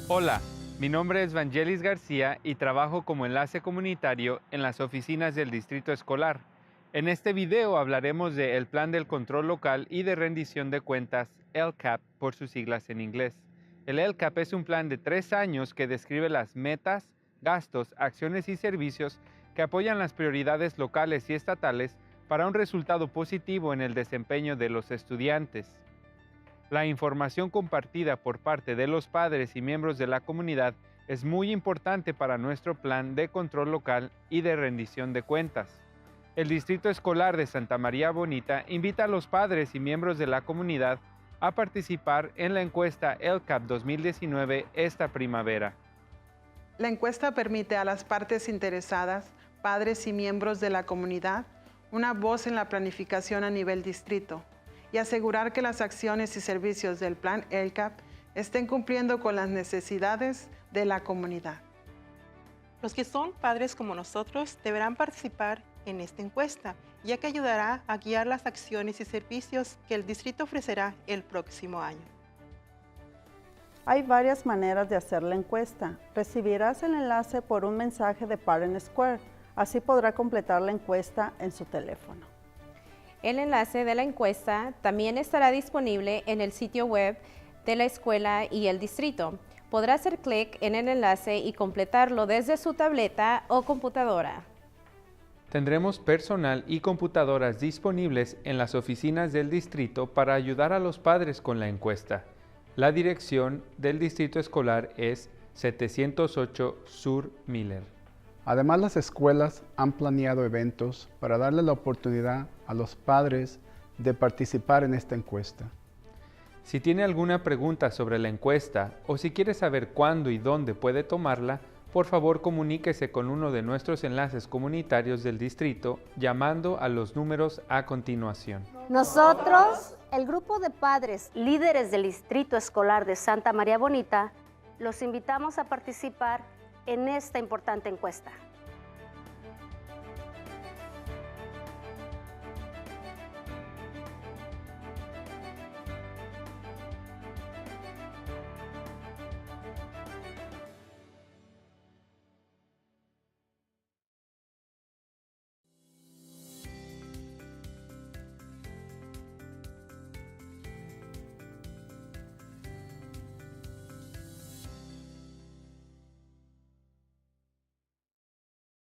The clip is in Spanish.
Hola, mi nombre es Vangelis García y trabajo como enlace comunitario en las oficinas del Distrito Escolar. En este video hablaremos del Plan del Control Local y de Rendición de Cuentas, LCAP por sus siglas en inglés. El LCAP es un plan de 3 años que describe las metas, gastos, acciones y servicios que apoyan las prioridades locales y estatales para un resultado positivo en el desempeño de los estudiantes. La información compartida por parte de los padres y miembros de la comunidad es muy importante para nuestro plan de control local y de rendición de cuentas. El Distrito Escolar de Santa María Bonita invita a los padres y miembros de la comunidad a participar en la encuesta LCAP 2019 esta primavera. La encuesta permite a las partes interesadas, padres y miembros de la comunidad, una voz en la planificación a nivel distrito y asegurar que las acciones y servicios del plan LCAP estén cumpliendo con las necesidades de la comunidad. Los que son padres como nosotros deberán participar en esta encuesta, ya que ayudará a guiar las acciones y servicios que el distrito ofrecerá el próximo año. Hay varias maneras de hacer la encuesta. Recibirás el enlace por un mensaje de Parent Square. Así podrá completar la encuesta en su teléfono. El enlace de la encuesta también estará disponible en el sitio web de la escuela y el distrito. Podrá hacer clic en el enlace y completarlo desde su tableta o computadora. Tendremos personal y computadoras disponibles en las oficinas del distrito para ayudar a los padres con la encuesta. La dirección del distrito escolar es 708 Sur Miller. Además, las escuelas han planeado eventos para darle la oportunidad a los padres de participar en esta encuesta. Si tiene alguna pregunta sobre la encuesta o si quiere saber cuándo y dónde puede tomarla, por favor comuníquese con uno de nuestros enlaces comunitarios del distrito llamando a los números a continuación. Nosotros, el grupo de padres líderes del Distrito Escolar de Santa María Bonita, los invitamos a participar en esta importante encuesta.